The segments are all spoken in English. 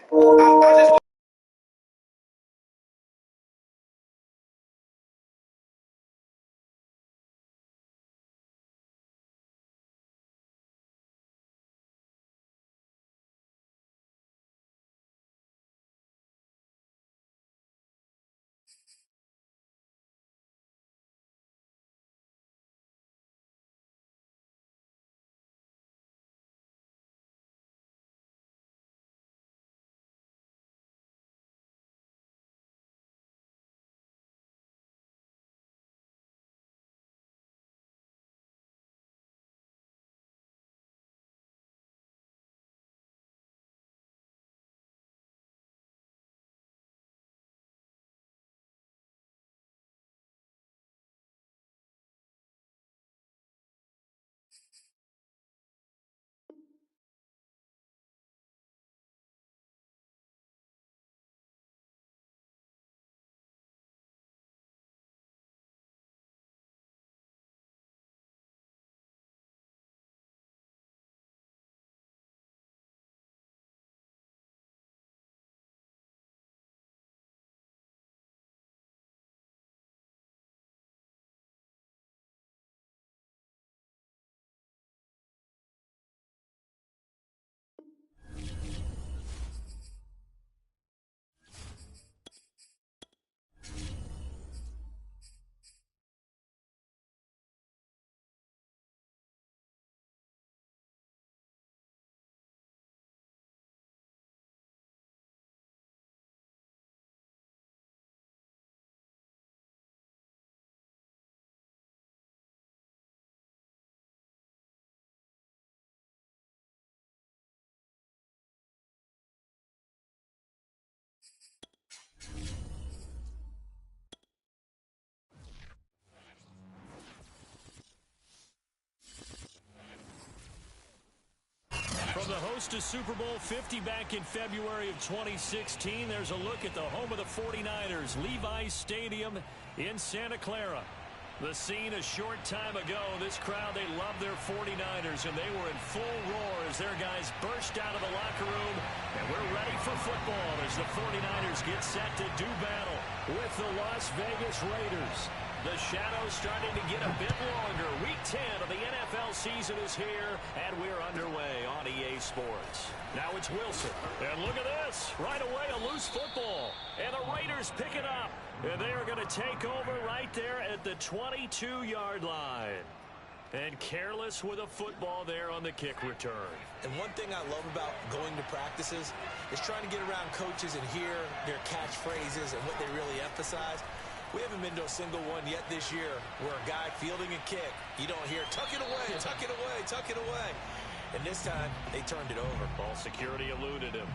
I just From the host of Super Bowl 50 back in February of 2016, there's a look at the home of the 49ers, Levi's Stadium in Santa Clara. The scene a short time ago, this crowd, they love their 49ers, and they were in full roar as their guys burst out of the locker room. And we're ready for football as the 49ers get set to do battle with the Las Vegas Raiders. The shadow's starting to get a bit longer. Week 10 of the NFL season is here, and we're underway on EA Sports. Now it's Wilson. And look at this. Right away, a loose football. And the Raiders pick it up. And they are going to take over right there at the 22-yard line. And careless with a football there on the kick return. And one thing I love about going to practices is trying to get around coaches and hear their catchphrases and what they really emphasize. We haven't been to a single one yet this year where a guy fielding a kick, you don't hear, tuck it away, tuck it away, tuck it away. And this time, they turned it over. Ball security eluded him.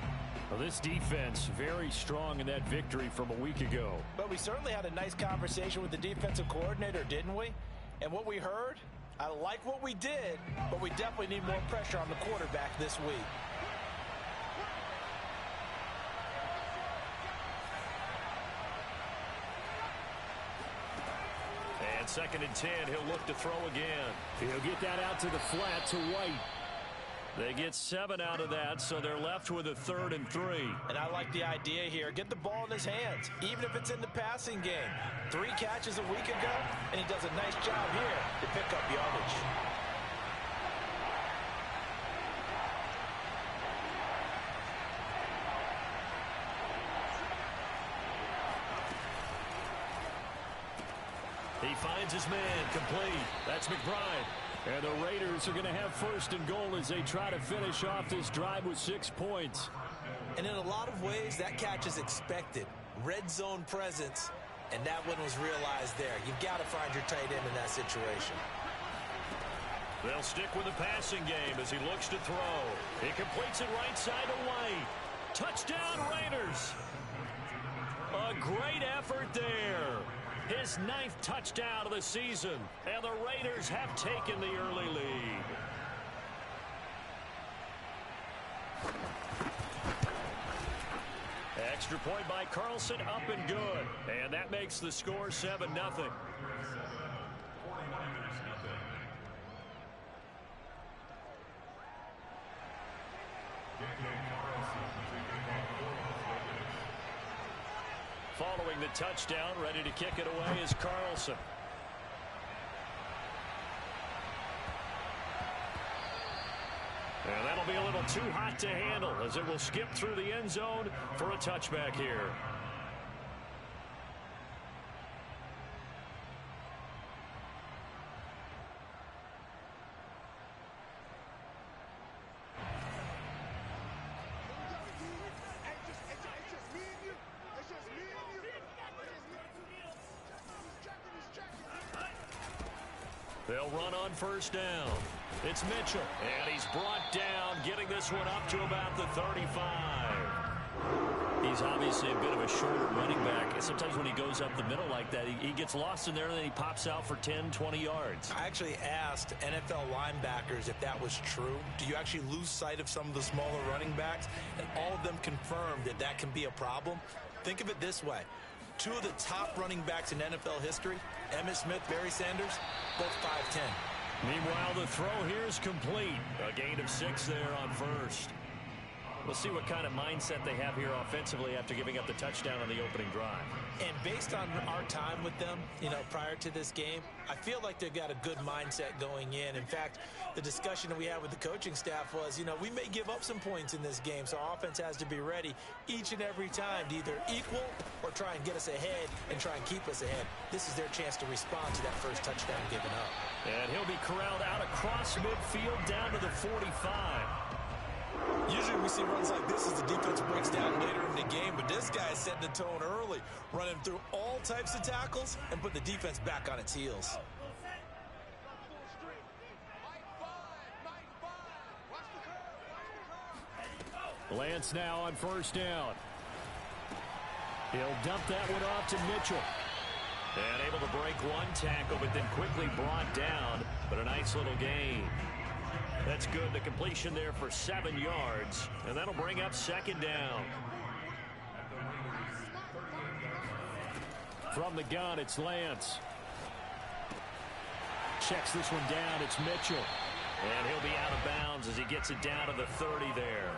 Well, this defense very strong in that victory from a week ago. But we certainly had a nice conversation with the defensive coordinator, didn't we? And what we heard, I like what we did, but we definitely need more pressure on the quarterback this week. And 2nd and 10, he'll look to throw again. He'll get that out to the flat to White. They get 7 out of that, so they're left with a 3rd and 3. And I like the idea here. Get the ball in his hands, even if it's in the passing game. 3 catches a week ago, and he does a nice job here to pick up yardage. He finds his man complete. That's McBride. And the Raiders are going to have 1st and goal as they try to finish off this drive with 6 points. And in a lot of ways, that catch is expected. Red zone presence, and that one was realized there. You've got to find your tight end in that situation. They'll stick with the passing game as he looks to throw. He completes it right side to White. Touchdown, Raiders. A great effort there. His 9th touchdown of the season, and the Raiders have taken the early lead. Extra point by Carlson, up and good. And that makes the score 7-0. Following the touchdown, ready to kick it away is Carlson. And that'll be a little too hot to handle as it will skip through the end zone for a touchback here. They'll run on first down. It's Mitchell, and he's brought down, getting this one up to about the 35. He's obviously a bit of a shorter running back. Sometimes when he goes up the middle like that, he gets lost in there, and then he pops out for 10, 20 yards. I actually asked NFL linebackers if that was true. Do you actually lose sight of some of the smaller running backs? And all of them confirmed that that can be a problem. Think of it this way. Two of the top running backs in NFL history, Emmitt Smith, Barry Sanders, both 5'10". Meanwhile, the throw here is complete. A gain of 6 there on first. We'll see what kind of mindset they have here offensively after giving up the touchdown on the opening drive. And based on our time with them, prior to this game, I feel like they've got a good mindset going in. In fact, the discussion that we had with the coaching staff was, we may give up some points in this game, so our offense has to be ready each and every time to either equal or try and get us ahead and try and keep us ahead. This is their chance to respond to that first touchdown given up. And he'll be corralled out across midfield down to the 45. Usually we see runs like this as the defense breaks down later in the game, but this guy is setting the tone early, running through all types of tackles and putting the defense back on its heels. Lance now on first down. He'll dump that one off to Mitchell. And able to break one tackle, but then quickly brought down, but a nice little gain. That's good. The completion there for 7 yards, and that'll bring up second down. From the gun, it's Lance. Checks this one down. It's Mitchell. And he'll be out of bounds as he gets it down to the 30 there.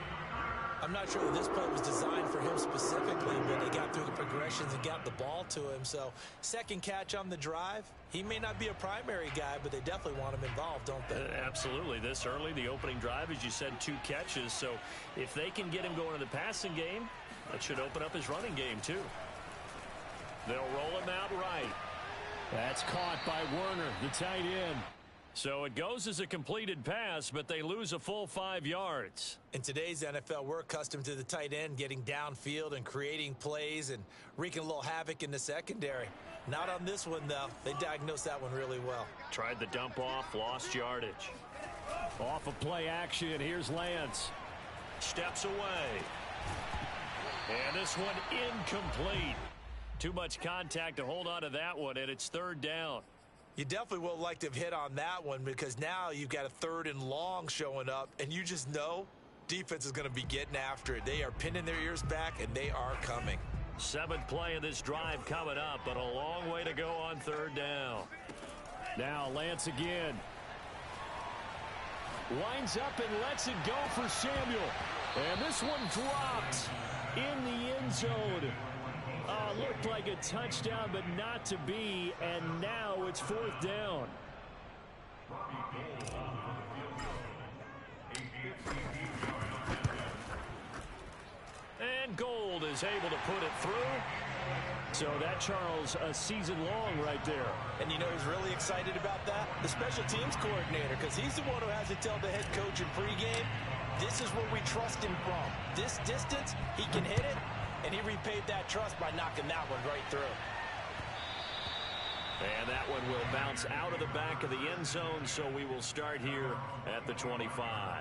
I'm not sure that this play was designed for him specifically, but they got through the progressions and got the ball to him. So second catch on the drive. He may not be a primary guy, but they definitely want him involved, don't they? Absolutely. This early, the opening drive, as you said, 2 catches. So if they can get him going in the passing game, that should open up his running game too. They'll roll him out right. That's caught by Werner, the tight end. So it goes as a completed pass, but they lose a full 5 yards. In today's NFL, we're accustomed to the tight end getting downfield and creating plays and wreaking a little havoc in the secondary. Not on this one, though. They diagnosed that one really well. Tried the dump off, lost yardage. Off of play action, here's Lance. Steps away. And this one incomplete. Too much contact to hold on to that one, and it's third down. You definitely would like to have hit on that one because now you've got a 3rd and long showing up, and you just know defense is going to be getting after it. They are pinning their ears back, and they are coming. 7th play of this drive coming up, but a long way to go on third down. Now Lance again. Winds up and lets it go for Samuel. And this one dropped in the end zone. Looked like a touchdown, but not to be, and now it's 4th down. And Gold is able to put it through. So that, Charles, a season long right there. And you know who's really excited about that? The special teams coordinator, because he's the one who has to tell the head coach in pregame, this is what we trust him from. This distance, he can hit it. And he repaid that trust by knocking that one right through. And that one will bounce out of the back of the end zone, so we will start here at the 25.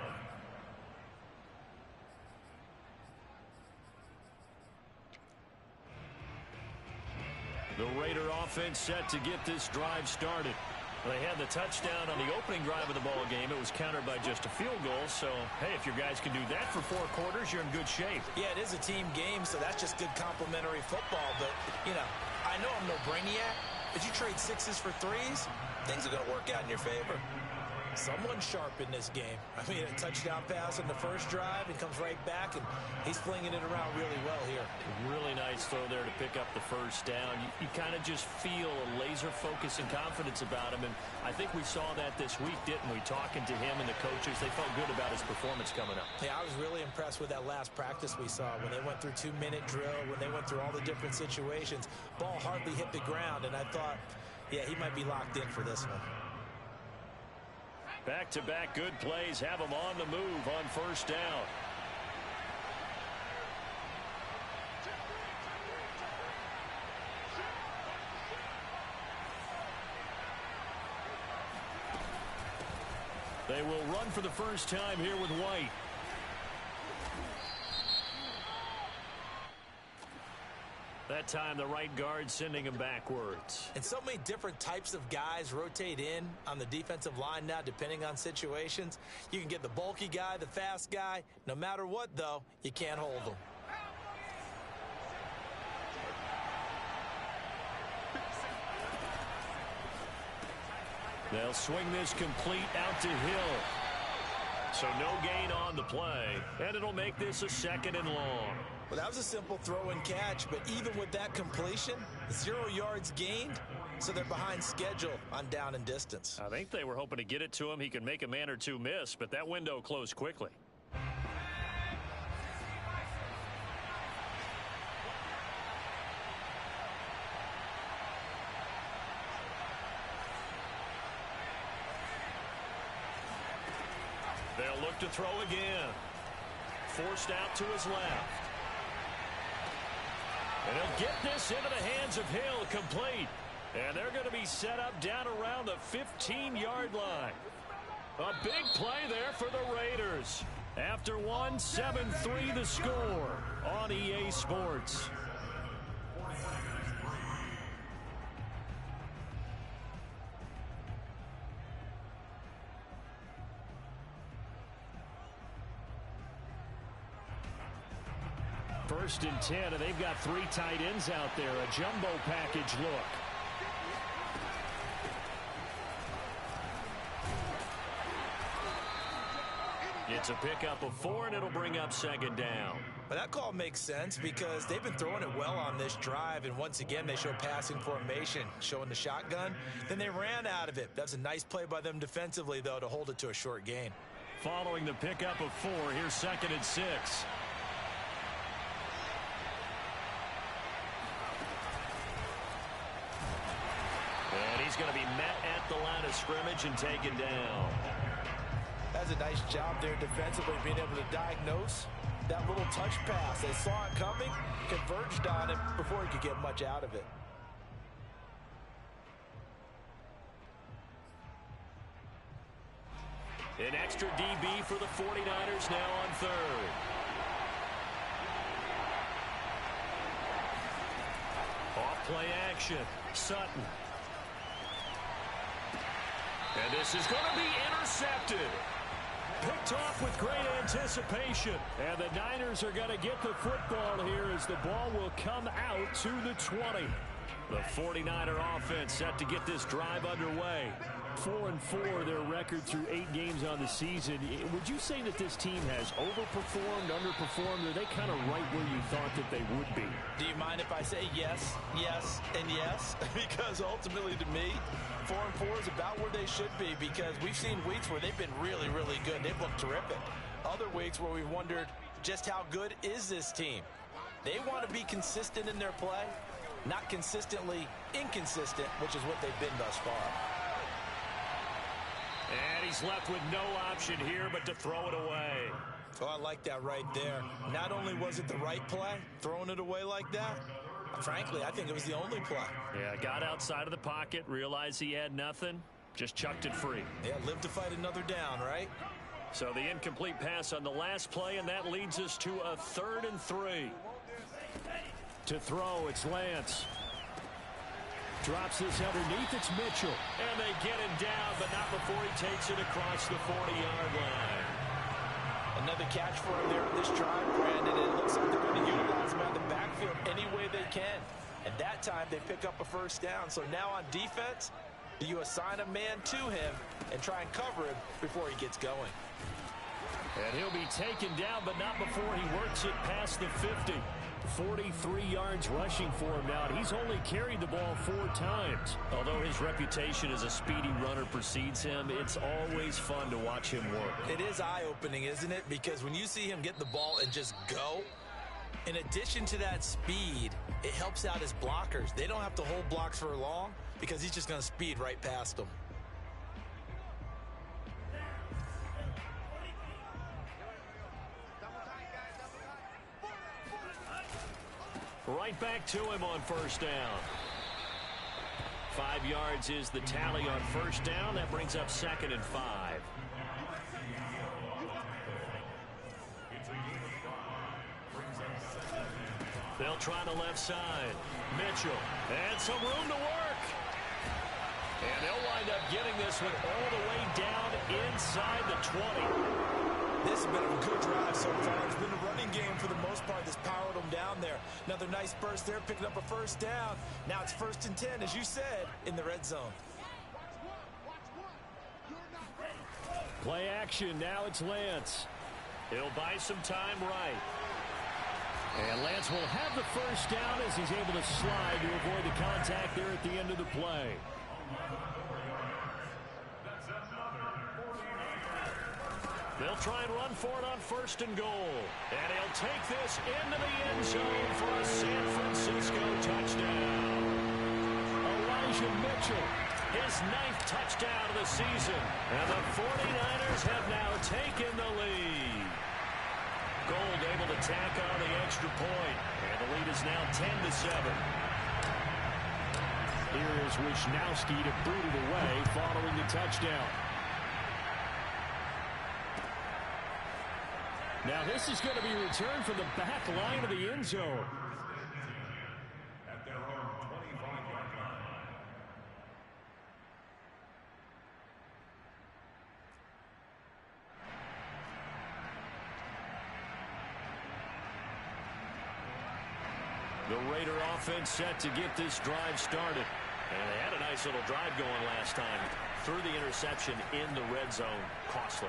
The Raider offense set to get this drive started. They had the touchdown on the opening drive of the ball game. It was countered by just a field goal. So, hey, if your guys can do that for 4 quarters, you're in good shape. Yeah, it is a team game, so that's just good complimentary football. But, I know I'm no brainiac, but you trade 6s for 3s, things are going to work out in your favor. Someone sharp in this game. I mean, a touchdown pass in the first drive and comes right back, and he's flinging it around really well here. Really nice throw there to pick up the first down. You kind of just feel a laser focus and confidence about him, and I think we saw that this week, didn't we? Talking to him and the coaches, they felt good about his performance coming up. Yeah, I was really impressed with that last practice we saw when they went through 2-minute drill, when they went through all the different situations. Ball hardly hit the ground, and I thought, yeah, he might be locked in for this one. Back-to-back good plays have him on the move on first down. They will run for the first time here with White. That time the right guard sending him backwards. And so many different types of guys rotate in on the defensive line now depending on situations. You can get the bulky guy, the fast guy. No matter what, though, you can't hold them. They'll swing this complete out to Hill. So no gain on the play, and it'll make this a 2nd and long. Well, that was a simple throw and catch, but even with that completion, 0 yards gained, so they're behind schedule on down and distance. I think they were hoping to get it to him. He could make a man or two miss, but that window closed quickly. They'll look to throw again. Forced out to his left. And he'll get this into the hands of Hill, complete. And they're going to be set up down around the 15-yard line. A big play there for the Raiders. After one, 7-3 the score on EA Sports. First and 10, and they've got 3 tight ends out there. A jumbo package look. It's a pickup of 4, and it'll bring up 2nd down. But that call makes sense because they've been throwing it well on this drive, and once again they show passing formation, showing the shotgun. Then they ran out of it. That's a nice play by them defensively, though, to hold it to a short gain. Following the pickup of 4, here's 2nd and 6. And he's going to be met at the line of scrimmage and taken down. That's a nice job there defensively, being able to diagnose that little touch pass. They saw it coming, converged on it before he could get much out of it. An extra DB for the 49ers now on 3rd. Off play action. Sutton. And this is going to be intercepted. Picked off with great anticipation. And the Niners are going to get the football here as the ball will come out to the 20. The 49er offense set to get this drive underway. 4-4 their record through 8 games on the season. Would you say that this team has overperformed, underperformed, or are they kind of right where you thought that they would be? Do you mind if I say yes, yes, and yes? Because ultimately to me, 4-4 is about where they should be, because we've seen weeks where they've been really, really good. They've looked terrific. Other weeks where we've wondered just how good is this team. They want to be consistent in their play, not consistently inconsistent, which is what they've been thus far. And he's left with no option here but to throw it away. Oh, I like that right there. Not only was it the right play, throwing it away like that, frankly, I think it was the only play. Yeah, got outside of the pocket, realized he had nothing, just chucked it free. Yeah, live to fight another down, right? So the incomplete pass on the last play, and that leads us to a 3rd and 3. To throw, it's Lance. Drops this underneath, it's Mitchell. And they get him down, but not before he takes it across the 40-yard line. Another catch for him there in this drive, Brandon. It looks like they're going to utilize him out of the backfield any way they can. And that time they pick up a 1st down. So now on defense, Do you assign a man to him and try and cover him before he gets going? And he'll be taken down, but not before he works it past the 50. 43 yards rushing for him now. He's only carried the ball 4 times. Although his reputation as a speedy runner precedes him, it's always fun to watch him work. It is eye-opening, isn't it? Because when you see him get the ball and just go, in addition to that speed, it helps out his blockers. They don't have to hold blocks for long because he's just going to speed right past them. Right back to him on first down. 5 yards is the tally on first down. That brings up 2nd and 5. They'll try the left side. Mitchell. And some room to work. And they'll wind up getting this one all the way down inside the 20. This has been a good drive so far. It's been a running game for the most part that's powered them down there. Another nice burst there, picking up a first down. Now it's 1st and 10, as you said, in the red zone. Play action. Now it's Lance. He'll buy some time right. And Lance will have the first down as he's able to slide to avoid the contact there at the end of the play. They'll try and run for it on 1st and goal. And he'll take this into the end zone for a San Francisco touchdown. Elijah Mitchell, his 9th touchdown of the season. And the 49ers have now taken the lead. Gold able to tack on the extra point. And the lead is now 10-7. Here is Wisnowski to boot it away following the touchdown. Now this is going to be returned from the back line of the end zone. At their own 25-yard line. The Raider offense set to get this drive started. And they had a nice little drive going last time. Through the interception in the red zone. Costly.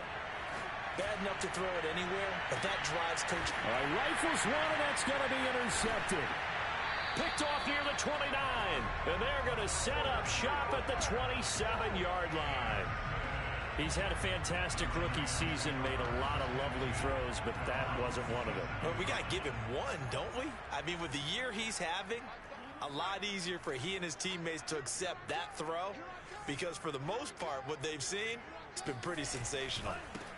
Bad enough to throw it anywhere, but that drives coach. Rifles one, and that's going to be intercepted. Picked off near the 29. And they're going to set up shop at the 27-yard line. He's had a fantastic rookie season, made a lot of lovely throws, but that wasn't one of them. Well, we got to give him one, don't we? I mean, with the year he's having, a lot easier for he and his teammates to accept that throw because for the most part, what they've seen, it's been pretty sensational.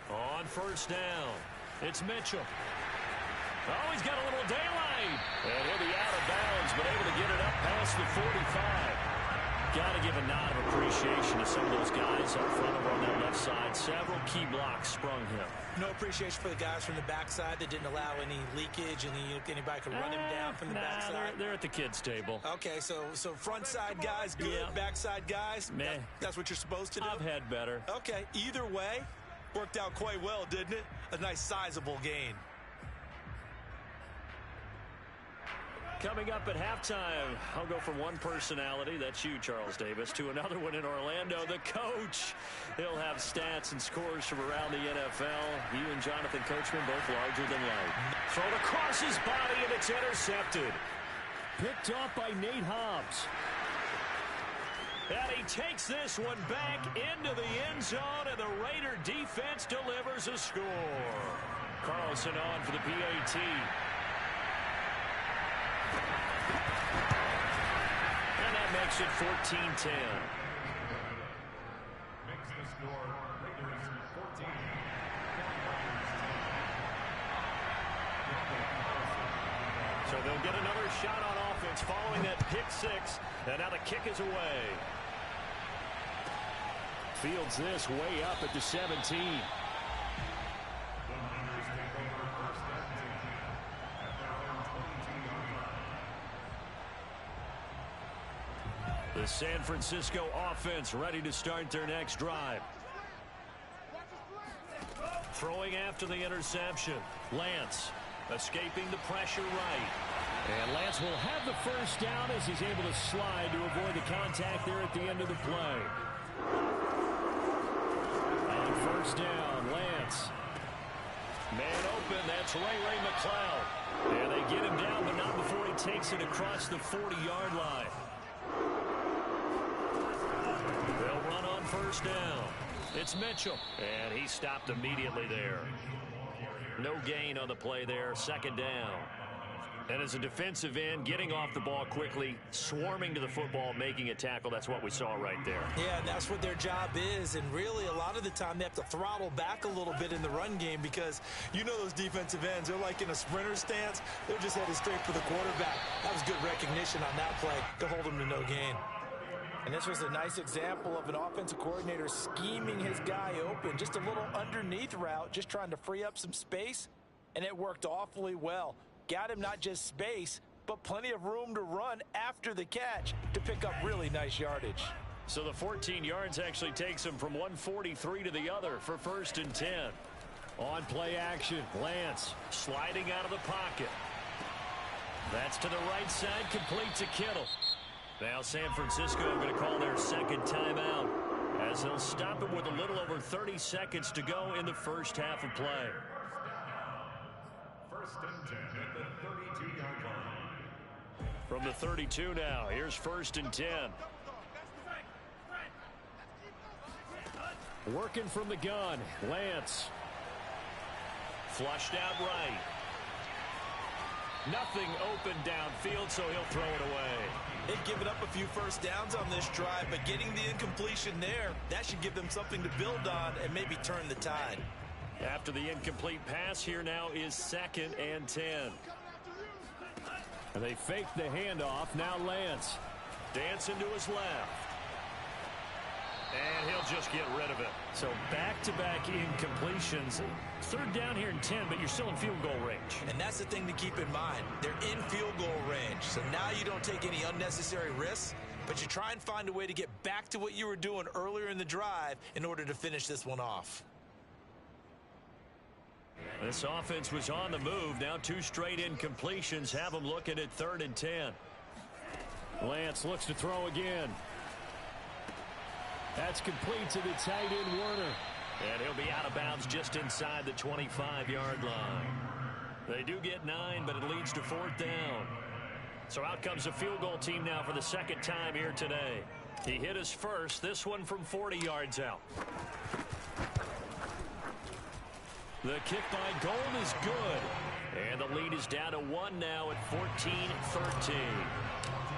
On first down, it's Mitchell. Oh, he's got a little daylight. And he'll be out of bounds, but able to get it up past the 45. Got to give a nod of appreciation to some of those guys up front over on that left side. Several key blocks sprung him. No appreciation for the guys from the backside that didn't allow any leakage and anybody could run him down from the backside. They're at the kids' table. Okay, so front side guys good, yeah. Backside guys, meh. That's what you're supposed to do? I've had better. Okay, either way, worked out quite well, didn't it? A nice sizable gain. Coming up at halftime, I'll go from one personality, that's you, Charles Davis, to another one in Orlando, the coach. He'll have stats and scores from around the NFL. You and Jonathan Coachman both larger than life. Thrown across his body, and it's intercepted. Picked off by Nate Hobbs. And he takes this one back into the end zone, and the Raider defense delivers a score. Carlson on for the PAT. And that makes it 14-10. Makes the score Raiders 14. So they'll get another shot on offense following that pick six. And now the kick is away. Fields this way up at the 17. The San Francisco offense ready to start their next drive. Throwing after the interception. Lance escaping the pressure right. And Lance will have the first down as he's able to slide to avoid the contact there at the end of the play. On first down, Lance. Man open, that's Ray McCloud. And they get him down, but not before he takes it across the 40-yard line. They'll run on first down. It's Mitchell, and he stopped immediately there. No gain on the play there, second down. And as a defensive end, getting off the ball quickly, swarming to the football, making a tackle, that's what we saw right there. Yeah, and that's what their job is. And really, a lot of the time, they have to throttle back a little bit in the run game because you know those defensive ends, they're like in a sprinter stance. They're just headed straight for the quarterback. That was good recognition on that play to hold them to no gain. And this was a nice example of an offensive coordinator scheming his guy open. Just a little underneath route, just trying to free up some space, and it worked awfully well. Got him not just space, but plenty of room to run after the catch to pick up really nice yardage. So the 14 yards actually takes him from 143 to the other for 1st and 10. On play action, Lance sliding out of the pocket. That's to the right side, complete to Kittle. Now San Francisco going to call their second timeout as they'll stop it with a little over 30 seconds to go in the first half of play. 1st and 10 at the 32-yard line. From the 32 now, here's 1st and 10. Working from the gun, Lance. Flushed out right. Nothing open downfield, so he'll throw it away. They've given up a few first downs on this drive, but getting the incompletion there, that should give them something to build on and maybe turn the tide. After the incomplete pass, here now is 2nd and 10. And they fake the handoff. Now Lance dancing to his left. And he'll just get rid of it. So back-to-back incompletions. 3rd down here and 10, but you're still in field goal range. And that's the thing to keep in mind. They're in field goal range. So now you don't take any unnecessary risks, but you try and find a way to get back to what you were doing earlier in the drive in order to finish this one off. This offense was on the move. Now 2 straight incompletions have them looking at 3rd and 10. Lance looks to throw again. That's complete to the tight end, Warner. And he'll be out of bounds just inside the 25-yard line. They do get 9, but it leads to 4th down. So out comes the field goal team now for the 2nd time here today. He hit us first, this one from 40 yards out. The kick by Gold is good. And the lead is down to 1 now at 14-13.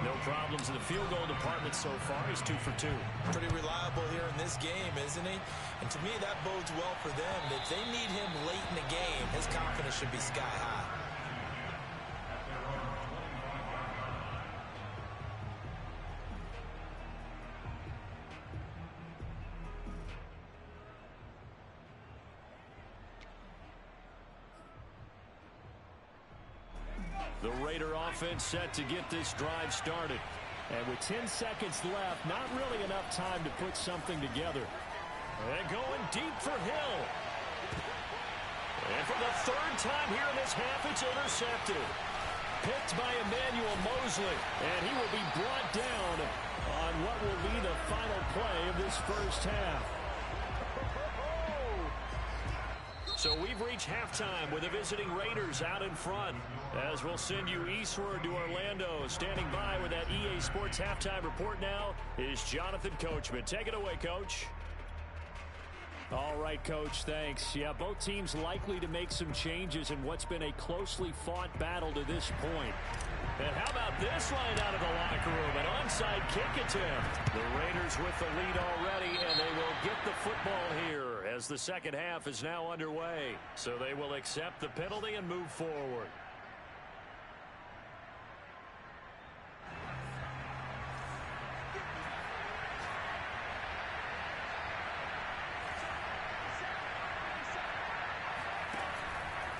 No problems in the field goal department so far. He's 2 for 2. Pretty reliable here in this game, isn't he? And to me, that bodes well for them. If they need him late in the game, his confidence should be sky high. The Raider offense set to get this drive started. And with 10 seconds left, not really enough time to put something together. And going deep for Hill. And for the 3rd time here in this half, it's intercepted. Picked by Emmanuel Mosley. And he will be brought down on what will be the final play of this first half. So we've reached halftime with the visiting Raiders out in front. As we'll send you eastward to Orlando. Standing by with that EA Sports halftime report now is Jonathan Coachman. Take it away, Coach. All right, Coach, thanks. Yeah, both teams likely to make some changes in what's been a closely fought battle to this point. And how about this line out of the locker room? An onside kick attempt. The Raiders with the lead already, and they will get the football here as the second half is now underway. So they will accept the penalty and move forward.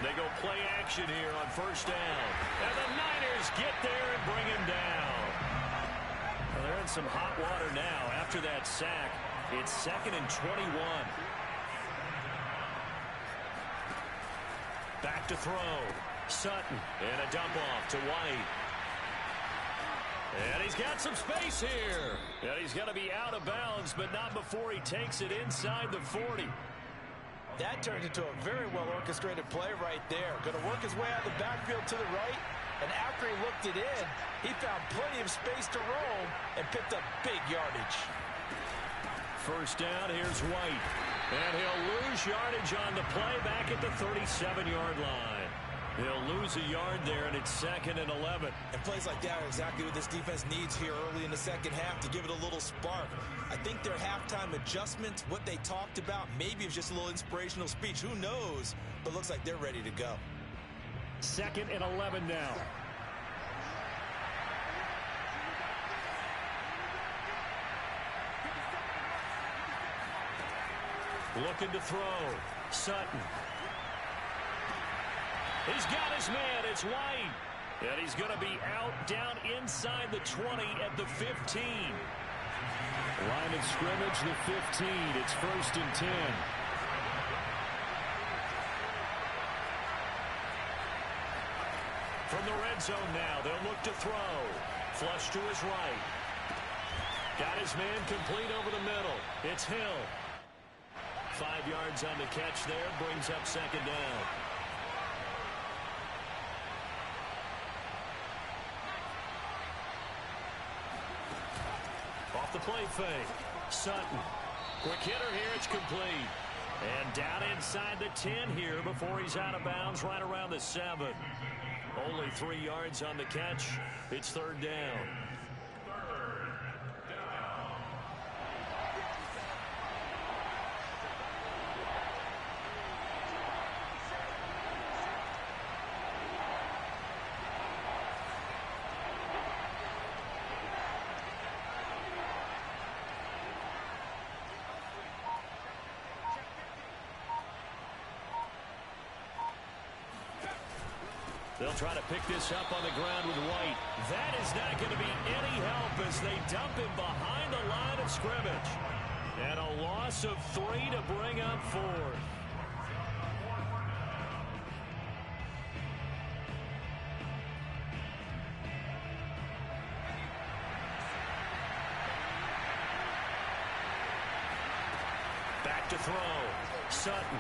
They go play action here on first down. And the Niners get there and bring him down. Well, they're in some hot water now after that sack. It's 2nd and 21. Back to throw. Sutton. And a dump off to White. And he's got some space here. And he's going to be out of bounds, but not before he takes it inside the 40. That turned into a very well-orchestrated play right there. Going to work his way out of the backfield to the right. And after he looked it in, he found plenty of space to roam and picked up big yardage. First down, here's White. And he'll lose yardage on the play back at the 37-yard line. He'll lose a yard there, and it's 2nd and 11. And plays like that are exactly what this defense needs here early in the second half to give it a little spark. I think their halftime adjustments, what they talked about, maybe it was just a little inspirational speech. Who knows? But looks like they're ready to go. 2nd and 11 now. Looking to throw. Sutton. He's got his man. It's White. And he's going to be out down inside the 20 at the 15. Line of scrimmage, the 15. It's 1st and 10. From the red zone now, they'll look to throw. Flush to his right. Got his man complete over the middle. It's Hill. 5 yards on the catch there, brings up 2nd down. Off the play fake. Sutton. Quick hitter here, it's complete. And down inside the 10 here before he's out of bounds right around the 7. Only 3 yards on the catch. It's 3rd down. They'll try to pick this up on the ground with White. That is not going to be any help as they dump him behind the line of scrimmage. And a loss of 3 to bring up 4th. Back to throw. Sutton.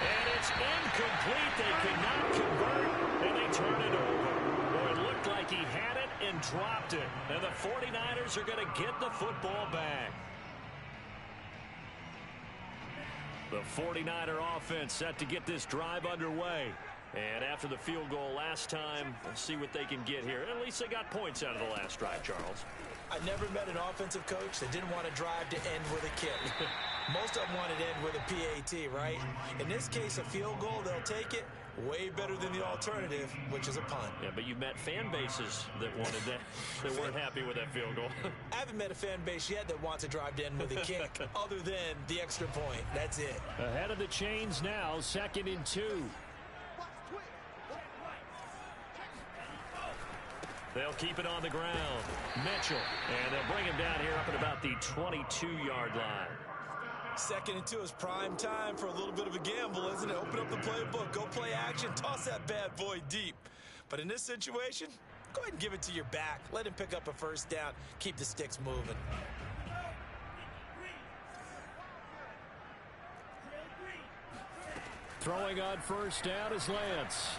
And it's incomplete. They could not convert, and they turn it over. Boy, it looked like he had it and dropped it. And the 49ers are going to get the football back. The 49er offense set to get this drive underway. And after the field goal last time, let's see what they can get here. At least they got points out of the last drive, Charles. I never met an offensive coach that didn't want to drive to end with a kick. Most of them want to end with a PAT, right? In this case, a field goal, they'll take it. Way better than the alternative, which is a punt. Yeah, but you've met fan bases that wanted that, that weren't happy with that field goal. I haven't met a fan base yet that wants to drive to end with a kick, other than the extra point. That's it. Ahead of the chains now, 2nd and 2. They'll keep it on the ground. Mitchell. And they'll bring him down here up at about the 22-yard line. 2nd and 2 is prime time for a little bit of a gamble, isn't it? Open up the playbook. Go play action. Toss that bad boy deep. But in this situation, go ahead and give it to your back. Let him pick up a 1st down. Keep the sticks moving. Throwing on 1st down is Lance.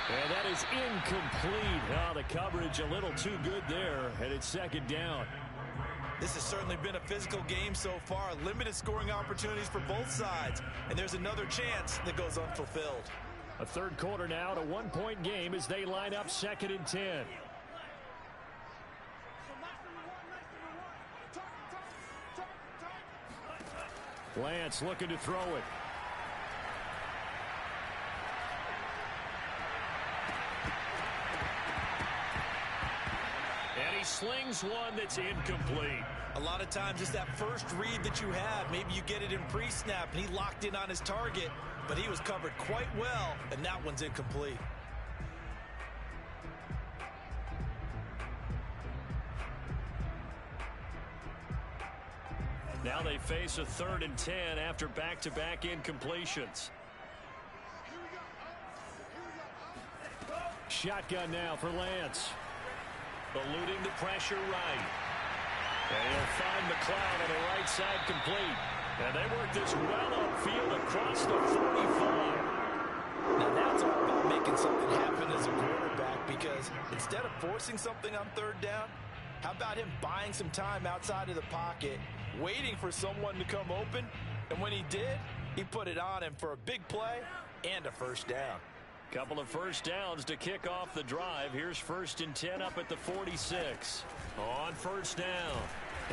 And that is incomplete. Oh, the coverage a little too good there, and it's 2nd down. This has certainly been a physical game so far. Limited scoring opportunities for both sides. And there's another chance that goes unfulfilled. A 3rd quarter now, at a 1-point game as they line up 2nd and 10. Lance looking to throw it. And he slings one that's incomplete. A lot of times it's that first read that you have. Maybe you get it in pre-snap, and he locked in on his target, but he was covered quite well, and that one's incomplete. Now they face a 3rd and 10 after back-to-back incompletions. Shotgun now for Lance. Eluding the pressure right. And he'll find McLeod on the right side complete. And they work this well upfield across the 45. Now that's all about making something happen as a quarterback, because instead of forcing something on third down, how about him buying some time outside of the pocket, waiting for someone to come open, and when he did, he put it on him for a big play and a first down. Couple of first downs to kick off the drive. Here's 1st and 10 up at the 46. On first down,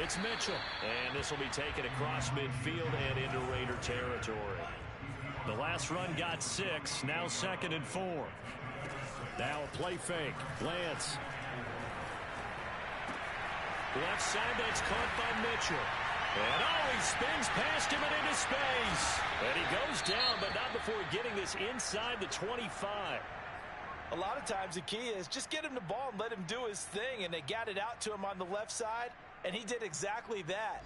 it's Mitchell. And this will be taken across midfield and into Raider territory. The last run got 6. Now 2nd and 4. Now a play fake. Lance. Left side, that's caught by Mitchell. And he spins past him and into space. And he goes down, but not before getting this inside the 25. A lot of times the key is just get him the ball and let him do his thing, and they got it out to him on the left side, and he did exactly that.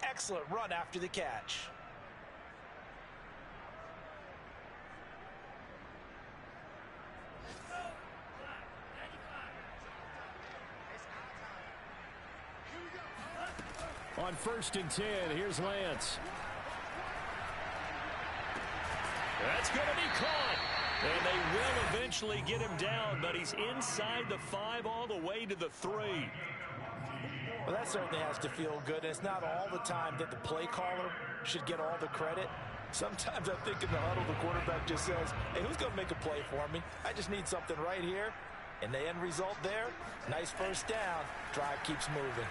Excellent run after the catch. On 1st and 10, here's Lance. That's going to be caught. And they will eventually get him down, but he's inside the 5 all the way to the 3. Well, that certainly has to feel good. And it's not all the time that the play caller should get all the credit. Sometimes I think in the huddle, the quarterback just says, hey, who's going to make a play for me? I just need something right here. And the end result there, nice first down. Drive keeps moving.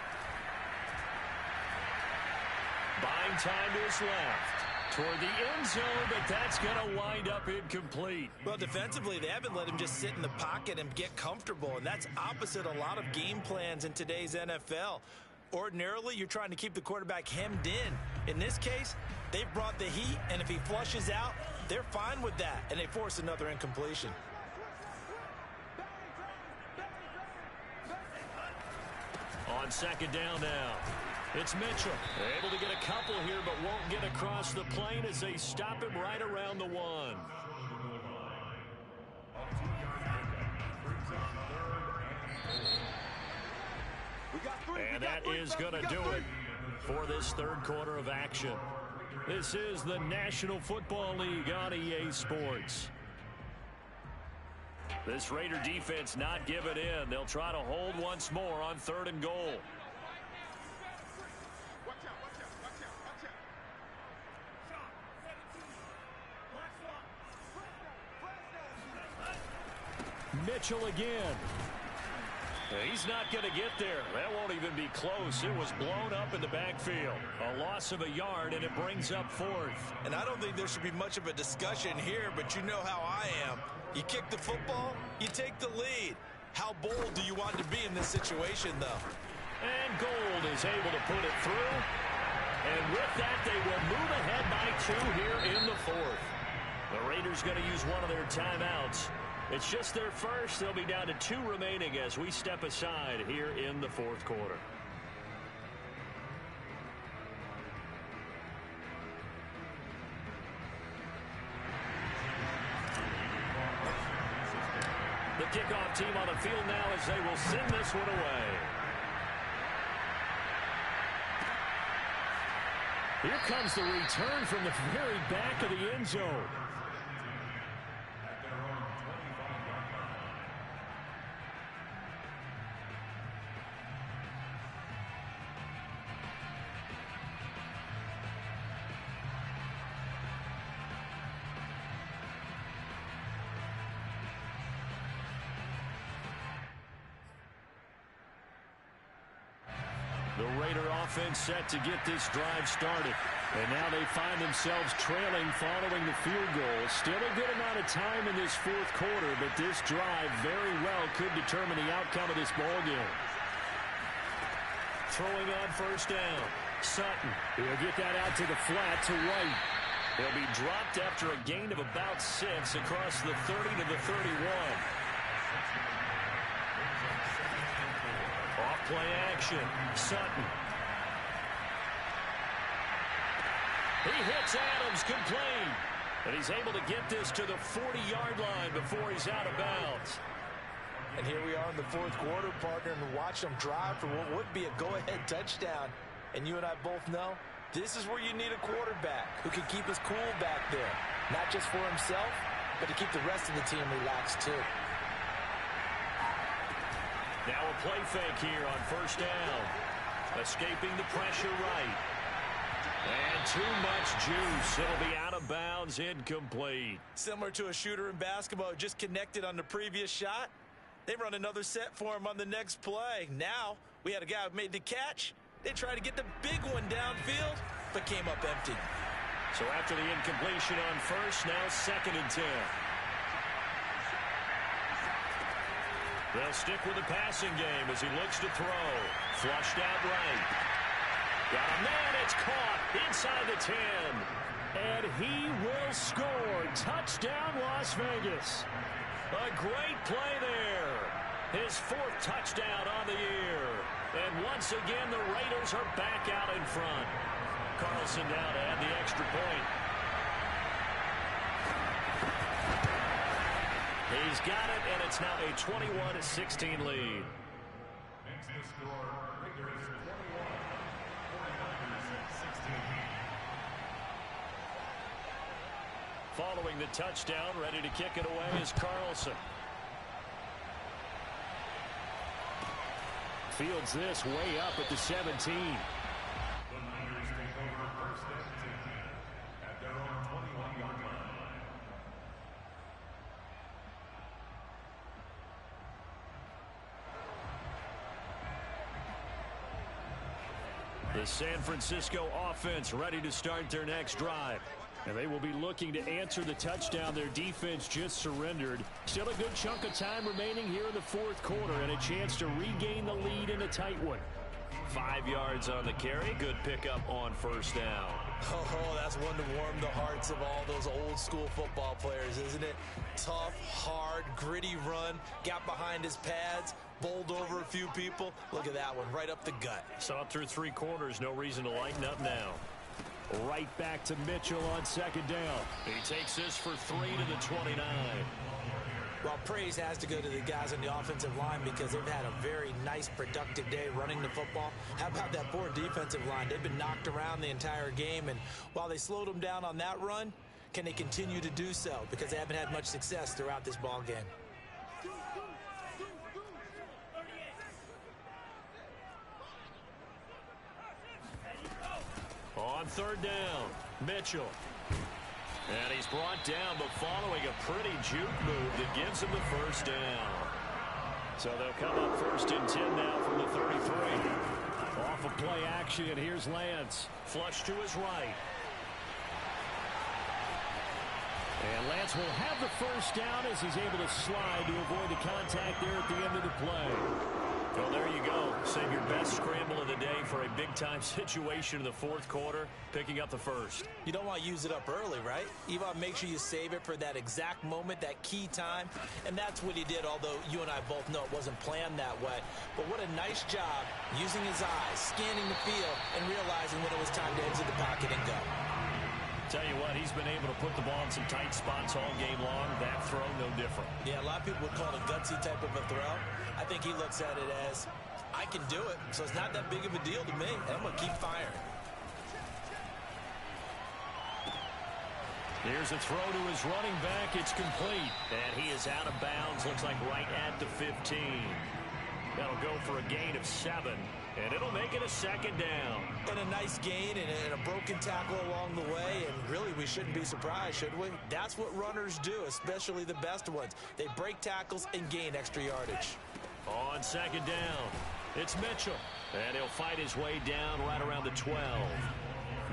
Buying time to his left. Toward the end zone, but that's going to wind up incomplete. Well, defensively, they haven't let him just sit in the pocket and get comfortable, and that's opposite a lot of game plans in today's NFL. Ordinarily, you're trying to keep the quarterback hemmed in. In this case, they've brought the heat, and if he flushes out, they're fine with that, and they force another incompletion. On 2nd down now. It's Mitchell. Able to get a couple here, but won't get across the plane as they stop him right around the 1. And that is going to do it for this 3rd quarter of action. This is the National Football League on EA Sports. This Raider defense not giving in. They'll try to hold once more on 3rd and goal. Mitchell again. He's not going to get there. That won't even be close. It was blown up in the backfield. A loss of a yard, and it brings up 4th. And I don't think there should be much of a discussion here, but you know how I am. You kick the football, you take the lead. How bold do you want to be in this situation, though? And Gold is able to put it through. And with that, they will move ahead by 2 here in the 4th. The Raiders going to use one of their timeouts. It's just their first. They'll be down to 2 remaining as we step aside here in the 4th quarter. The kickoff team on the field now as they will send this one away. Here comes the return from the very back of the end zone. The Raider offense set to get this drive started. And now they find themselves trailing following the field goal. Still a good amount of time in this 4th quarter, but this drive very well could determine the outcome of this ballgame. Throwing on 1st down. Sutton. He'll get that out to the flat to right. He'll be dropped after a gain of about 6 across the 30 to the 31. Off-play action. Sutton. He hits Adams complete. And he's able to get this to the 40-yard line before he's out of bounds. And here we are in the fourth quarter, partner, and watch them drive for what would be a go-ahead touchdown. And you and I both know this is where you need a quarterback who can keep his cool back there, not just for himself, but to keep the rest of the team relaxed too. Now a play fake here on first down. Escaping the pressure right. And too much juice. It'll be out of bounds, incomplete. Similar to a shooter in basketball, just connected on the previous shot. They run another set for him on the next play. Now we had a guy who made the catch. They tried to get the big one downfield, but came up empty. So after the incompletion on first, now 2nd and 10. They'll stick with the passing game as he looks to throw. Flushed out right. Got a man, it's caught inside the 10. And he will score. Touchdown, Las Vegas. A great play there. His 4th touchdown on the year. And once again, the Raiders are back out in front. Carlson down to add the extra point. He's got it, and it's now a 21-16 lead. Makes the score Raiders 21, 49ers 16. Following the touchdown, ready to kick it away is Carlson. Fields this way up at the 17. The Niners take over first and 10 at their own 21-yard line. The San Francisco offense ready to start their next drive. And they will be looking to answer the touchdown their defense just surrendered. Still a good chunk of time remaining here in the fourth quarter and a chance to regain the lead in a tight one. 5 yards on the carry. Good pickup on first down. Oh, that's one to warm the hearts of all those old school football players, isn't it? Tough, hard, gritty run. Got behind his pads, bowled over a few people. Look at that one, right up the gut. Saw it through 3 quarters. No reason to lighten up now. Right back to Mitchell on 2nd down. He takes this for 3 to the 29. Well, praise has to go to the guys on the offensive line because they've had a very nice, productive day running the football. How about that poor defensive line? They've been knocked around the entire game, and while they slowed them down on that run, can they continue to do so? Because they haven't had much success throughout this ball game. On 3rd down, Mitchell. And he's brought down, but following a pretty juke move that gives him the first down. So they'll come up 1st and 10 now from the 33. Off of play action, and here's Lance. Flush to his right. And Lance will have the first down as he's able to slide to avoid the contact there at the end of the play. Well, there you go. Save your best scramble of the day for a big-time situation in the fourth quarter, picking up the first. You don't want to use it up early, right? You want to make sure you save it for that exact moment, that key time. And that's what he did, although you and I both know it wasn't planned that way. But what a nice job using his eyes, scanning the field, and realizing when it was time to exit the pocket and go. Tell you what, he's been able to put the ball in some tight spots all game long. That throw, no different. Yeah, a lot of people would call it a gutsy type of a throw. I think he looks at it as, I can do it, so it's not that big of a deal to me, and I'm going to keep firing. Here's a throw to his running back. It's complete. And he is out of bounds. Looks like right at the 15. That'll go for a gain of 7. And it'll make it a 2nd down. And a nice gain and a broken tackle along the way. And really, we shouldn't be surprised, should we? That's what runners do, especially the best ones. They break tackles and gain extra yardage. On 2nd down, it's Mitchell. And he'll fight his way down right around the 12.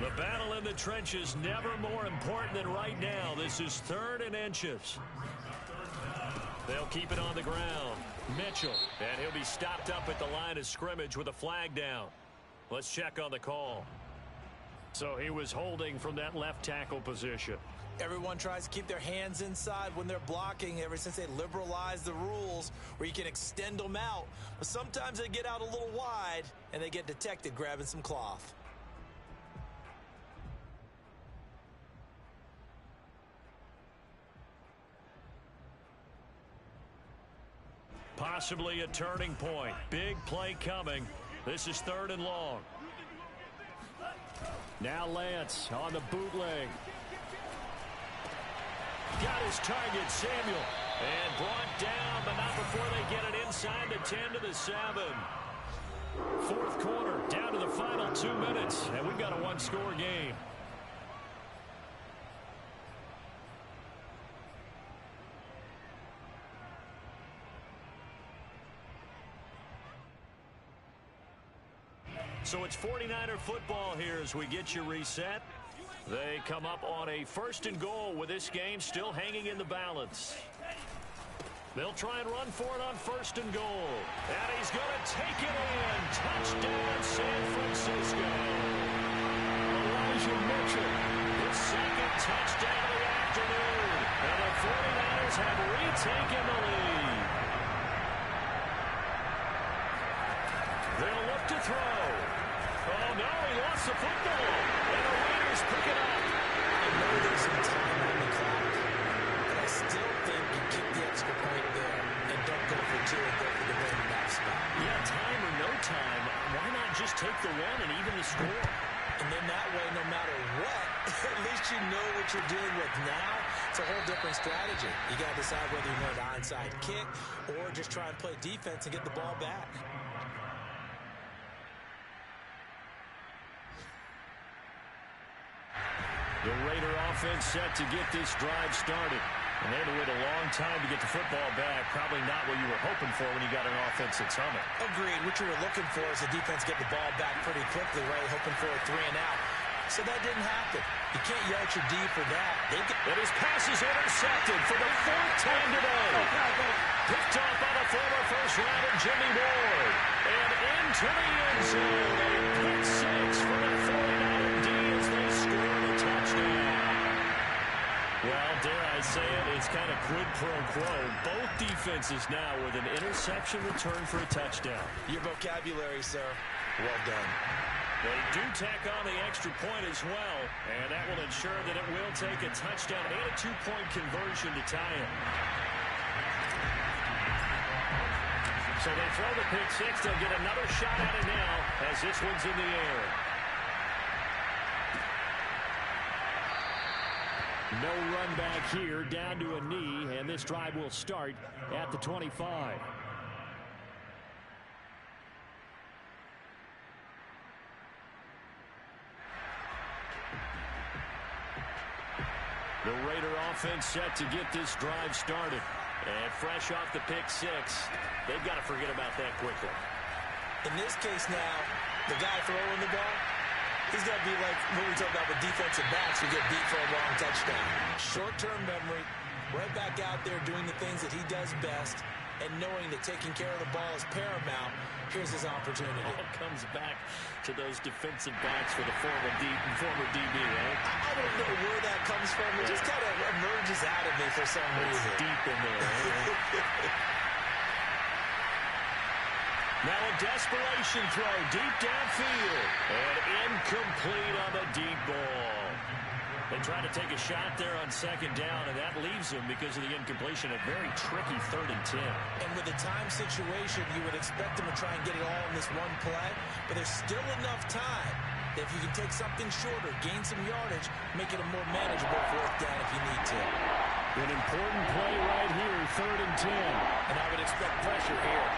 The battle in the trenches never more important than right now. This is 3rd and inches. They'll keep it on the ground. Mitchell, and he'll be stopped up at the line of scrimmage with a flag down. Let's check on the call. So he was holding from that left tackle position. Everyone tries to keep their hands inside when they're blocking ever since they liberalized the rules where you can extend them out. But sometimes they get out a little wide and they get detected grabbing some cloth. Possibly a turning point. Big play coming. This is 3rd and long. Now Lance on the bootleg. Got his target, Samuel. And brought down, but not before they get it inside the 10 to the 7. 4th quarter, down to the final 2 minutes, and we've got a one-score game. So it's 49er football here as we get you reset. They come up on a 1st and goal with this game still hanging in the balance. They'll try and run for it on 1st and goal. And he's going to take it in. Touchdown, San Francisco. Elijah Mitchell, his 2nd touchdown of the afternoon. And the 49ers have retaken the lead. They'll look to throw. Oh, no, he lost the football. And the Raiders pick it up. I know there's some time on the clock, but I still think you kick the extra point there and don't go for 2 and go for the win in that spot. Yeah, time or no time, why not just take the run and even the score? And then that way, no matter what, at least you know what you're dealing with now. It's a whole different strategy. You got to decide whether you want an onside kick or just try and play defense and get the ball back. The Raider offense set to get this drive started. And they had to wait a long time to get the football back. Probably not what you were hoping for when you got an offense that's humming. Agreed. What you were looking for is the defense get the ball back pretty quickly, right? Hoping for a 3 and out. So that didn't happen. You can't yell at your D for that. And his pass is intercepted for the 4th time today. Picked up by the former first-rounder Jimmy Ward. And into the end zone. A pick 6 for the 49er D as they score the touchdown. Well, dare I say it, it's kind of quid pro quo. Both defenses now with an interception return for a touchdown. Your vocabulary, sir. Well done. They do tack on the extra point as well, and that will ensure that it will take a touchdown and a 2-point conversion to tie it. So they throw the pick 6. They'll get another shot at it now as this one's in the air. No run back here, down to a knee, and this drive will start at the 25. The Raider offense set to get this drive started. And fresh off the pick 6, they've got to forget about that quickly. In this case now, the guy throwing the ball, he's got to be like what we talk about with defensive backs who get beat for a long touchdown. Short-term memory, right back out there doing the things that he does best, and knowing that taking care of the ball is paramount. Here's his opportunity. All comes back to those defensive backs for the former DB, right? I don't know where that comes from. It just kind of emerges out of me for some reason. It's deep in there. Right? Now a desperation throw deep downfield. And incomplete on the deep ball. They try to take a shot there on 2nd down, and that leaves them, because of the incompletion, a very tricky 3rd and 10. And with the time situation, you would expect them to try and get it all in this one play, but there's still enough time that if you can take something shorter, gain some yardage, make it a more manageable 4th down if you need to. An important play right here, 3rd and 10. And I would expect pressure here.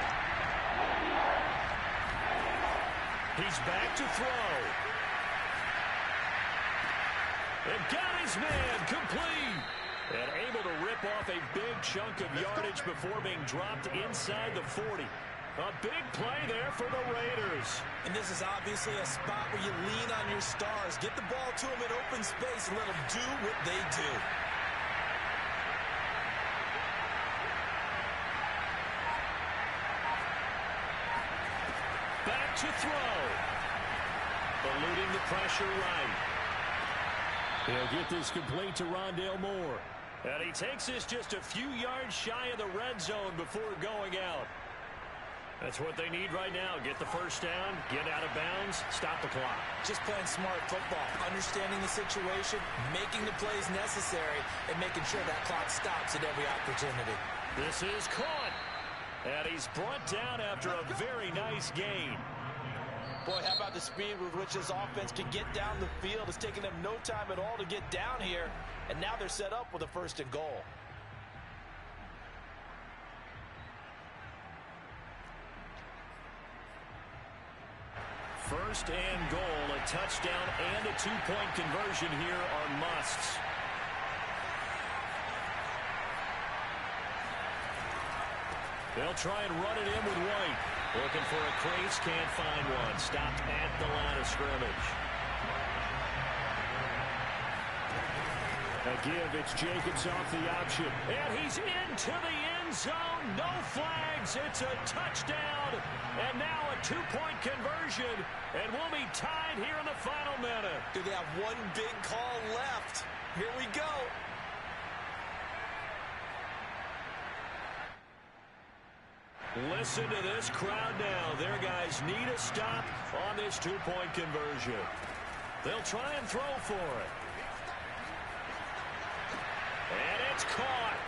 He's back to throw. And got his man complete. And able to rip off a big chunk of yardage before being dropped inside the 40. A big play there for the Raiders. And this is obviously a spot where you lean on your stars. Get the ball to them in open space and let them do what they do. Back to throw. Eluding the pressure right. He'll get this complete to Rondale Moore. And he takes this just a few yards shy of the red zone before going out. That's what they need right now. Get the first down, get out of bounds, stop the clock. Just playing smart football, understanding the situation, making the plays necessary, and making sure that clock stops at every opportunity. This is caught. And he's brought down after a very nice gain. Boy, how about the speed with which this offense can get down the field? It's taken them no time at all to get down here, and now they're set up with a 1st and goal. First and goal, a touchdown and a 2-point conversion here are musts. They'll try and run it in with White. Looking for a crease, can't find one. Stopped at the line of scrimmage. A give, it's Jacobs off the option. And he's into the end zone. No flags. It's a touchdown. And now a 2-point conversion. And we'll be tied here in the final minute. Do they have one big call left? Here we go. Listen to this crowd now. Their guys need a stop on this 2-point conversion. They'll try and throw for it. And it's caught.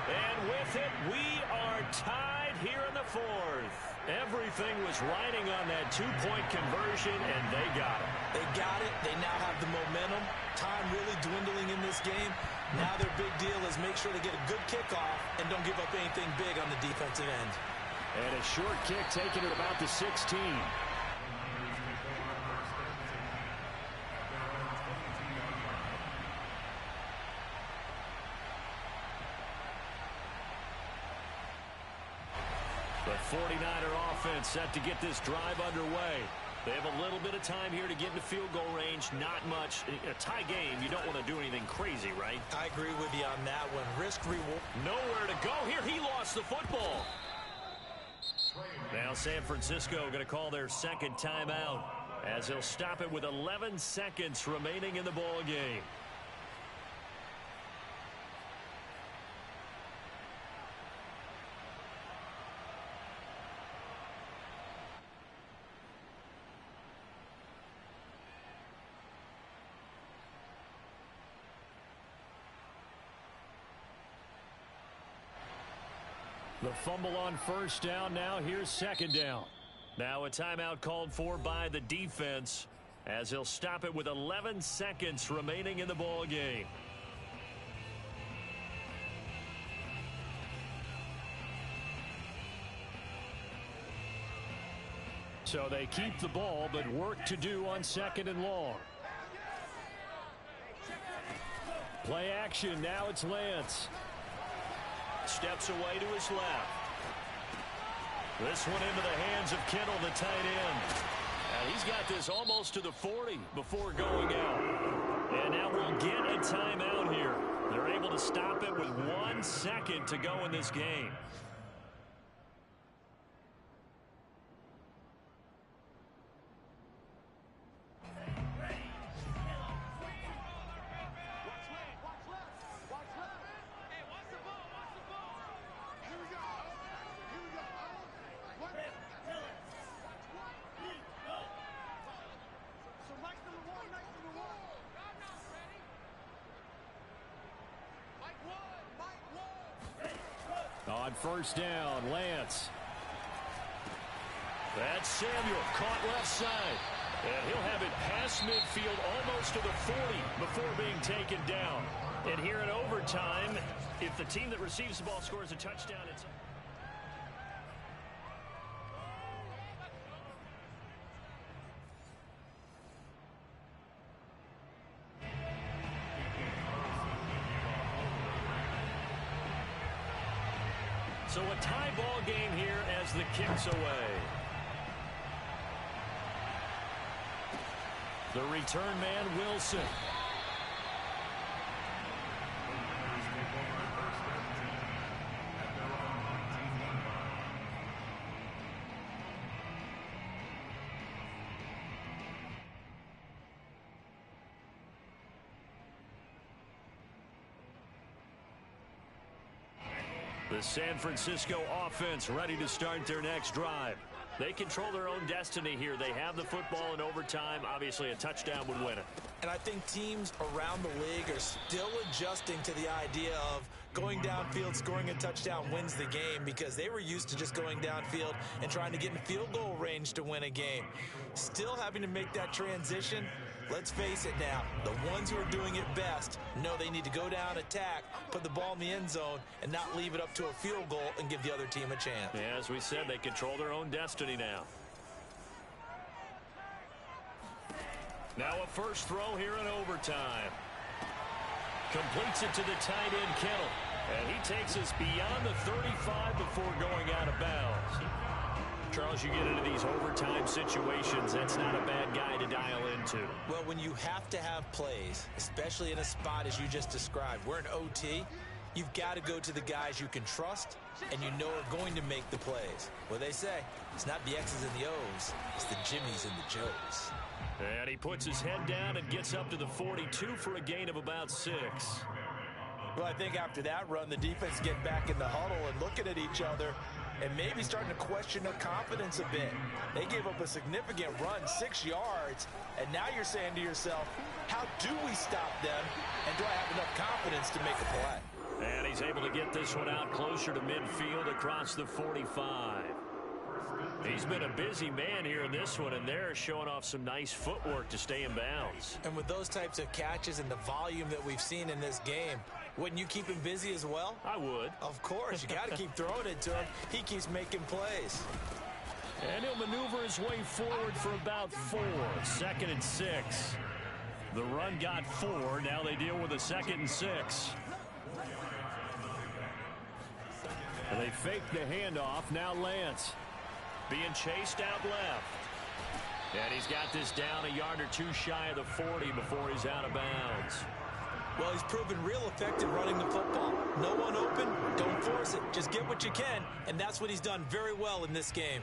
And with it, we are tied here in the 4th. Everything was riding on that 2-point conversion, and they got it. They got it. They now have the momentum. Time really dwindling in this game. Now their big deal is make sure they get a good kickoff and don't give up anything big on the defensive end. And a short kick taken at about the 16. The 49er offense set to get this drive underway. They have a little bit of time here to get into field goal range. Not much. In a tie game, you don't want to do anything crazy, right? I agree with you on that one. Risk reward. Nowhere to go here. He lost the football. Now San Francisco going to call their 2nd timeout as they'll stop it with 11 seconds remaining in the ball game. The fumble on 1st down. Now here's 2nd down. Now a timeout called for by the defense as he'll stop it with 11 seconds remaining in the ball game. So they keep the ball, but work to do on 2nd and long. Play action. Now it's Lance. Steps away to his left. This one into the hands of Kittle, the tight end. And he's got this almost to the 40 before going out. And now we'll get a timeout here. They're able to stop it with 1 second to go in this game. On 1st down, Lance. That's Samuel, caught left side. And he'll have it past midfield almost to the 40 before being taken down. And here in overtime, if the team that receives the ball scores a touchdown, it's... So a tie ball game here as the kick's away. The return man, Wilson. The San Francisco offense ready to start their next drive. They control their own destiny here. They have the football in overtime. Obviously, a touchdown would win it. And I think teams around the league are still adjusting to the idea of going downfield, scoring a touchdown wins the game, because they were used to just going downfield and trying to get in field goal range to win a game. Still having to make that transition. Let's face it now, the ones who are doing it best know they need to go down, attack, put the ball in the end zone, and not leave it up to a field goal and give the other team a chance. Yeah, as we said, they control their own destiny now. Now a first throw here in overtime. Completes it to the tight end, Kittle. And he takes us beyond the 35 before going out of bounds. Charles, you get into these overtime situations, that's not a bad guy to dial into. Well, when you have to have plays, especially in a spot as you just described, we're in OT, you've got to go to the guys you can trust and you know are going to make the plays. Well, they say it's not the X's and the O's, it's the Jimmies and the Joes. And he puts his head down and gets up to the 42 for a gain of about 6. Well, I think after that run, the defense get back in the huddle and looking at each other and maybe starting to question their confidence a bit. They gave up a significant run, 6 yards, and now you're saying to yourself, how do we stop them, and do I have enough confidence to make a play? And he's able to get this one out closer to midfield across the 45. He's been a busy man here in this one, and they're showing off some nice footwork to stay in bounds. And with those types of catches and the volume that we've seen in this game, wouldn't you keep him busy as well? I would. Of course. You got to keep throwing it to him. He keeps making plays. And he'll maneuver his way forward for about 4. 2nd and 6. The run got 4. Now they deal with a 2nd and 6. And they fake the handoff. Now Lance being chased out left. And he's got this down a yard or 2 shy of the 40 before he's out of bounds. Well, he's proven real effective running the football. No one open, don't force it. Just get what you can, and that's what he's done very well in this game.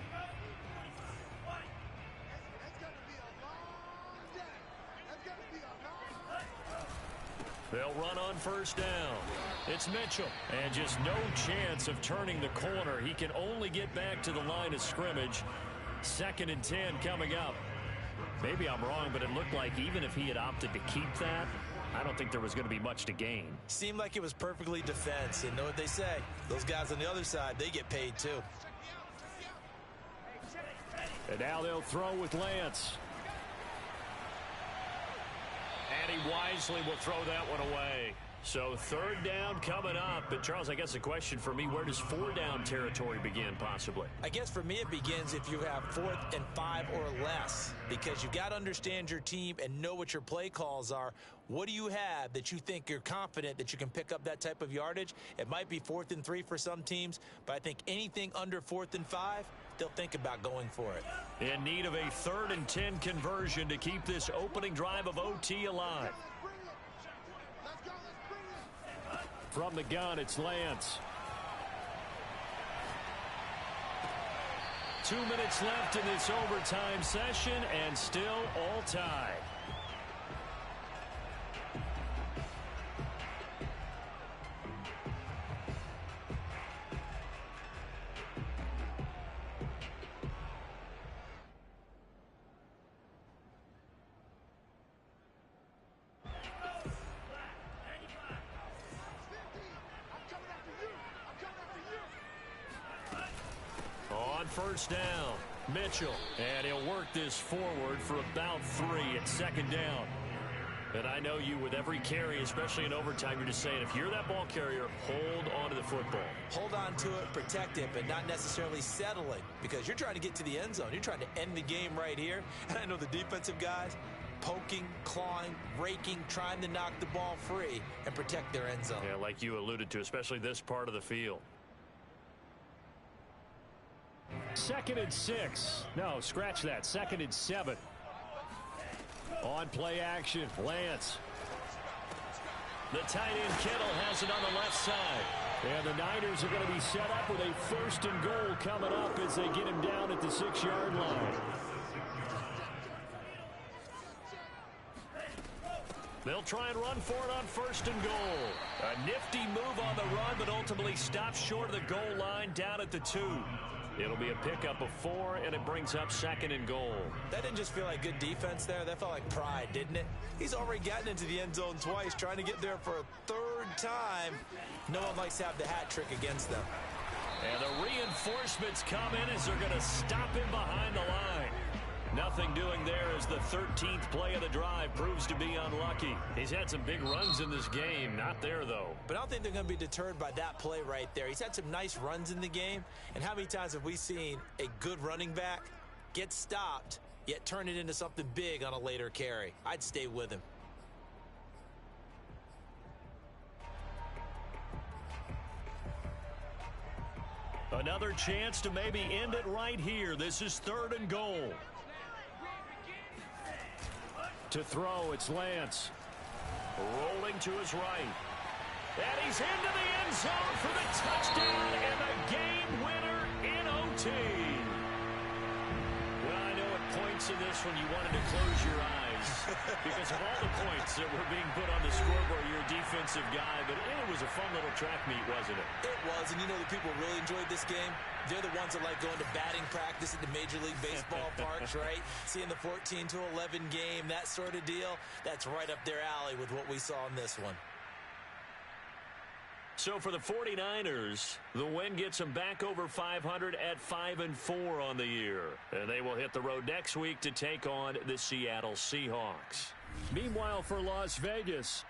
They'll run on first down. It's Mitchell. And just no chance of turning the corner. He can only get back to the line of scrimmage. 2nd and 10 coming up. Maybe I'm wrong, but it looked like even if he had opted to keep that, I don't think there was going to be much to gain. Seemed like it was perfectly defense. And know what they say? Those guys on the other side, they get paid too. And now they'll throw with Lance. And he wisely will throw that one away. So 3rd down coming up. But, Charles, I guess the question for me, where does 4-down territory begin possibly? I guess for me it begins if you have 4th and 5 or less, because you got to understand your team and know what your play calls are. What do you have that you think you're confident that you can pick up that type of yardage? It might be 4th and 3 for some teams, but I think anything under 4th and 5, they'll think about going for it. In need of a 3rd and 10 conversion to keep this opening drive of OT alive. From the gun, it's Lance. 2 minutes left in this overtime session, and still all tied. First down, Mitchell, and he'll work this forward for about 3 at 2nd down. And I know you, with every carry, especially in overtime, you're just saying, if you're that ball carrier, hold on to the football. Hold on to it, protect it, but not necessarily settle it, because you're trying to get to the end zone. You're trying to end the game right here. And I know the defensive guys, poking, clawing, raking, trying to knock the ball free and protect their end zone. Yeah, like you alluded to, especially this part of the field. 2nd and 6. No, scratch that. 2nd and 7. On play action, Lance. The tight end Kittle has it on the left side. And the Niners are going to be set up with a 1st and goal coming up as they get him down at the 6-yard line. They'll try and run for it on 1st and goal. A nifty move on the run, but ultimately stops short of the goal line down at the 2. It'll be a pickup of 4, and it brings up 2nd and goal. That didn't just feel like good defense there. That felt like pride, didn't it? He's already gotten into the end zone twice, trying to get there for a 3rd time. No one likes to have the hat trick against them. And the reinforcements come in as they're going to stop him behind the line. Nothing doing there as the 13th play of the drive proves to be unlucky. He's had some big runs in this game. Not there, though. But I don't think they're going to be deterred by that play right there. He's had some nice runs in the game. And how many times have we seen a good running back get stopped, yet turn it into something big on a later carry? I'd stay with him. Another chance to maybe end it right here. This is 3rd and goal. To throw, it's Lance. Rolling to his right. And he's into the end zone for the touchdown and the game winner in OT. Well, I know at points in this one you wanted to close your eyes because of all the points that were being put on the scoreboard. You're a defensive guy, but it was a fun little track meet, wasn't it? It was, and you know the people really enjoyed this game? They're the ones that like going to batting practice at the Major League Baseball parks, right? Seeing the 14-11 game, that sort of deal. That's right up their alley with what we saw in this one. So for the 49ers, the win gets them back over 500 at 5-4 on the year. And they will hit the road next week to take on the Seattle Seahawks. Meanwhile, for Las Vegas...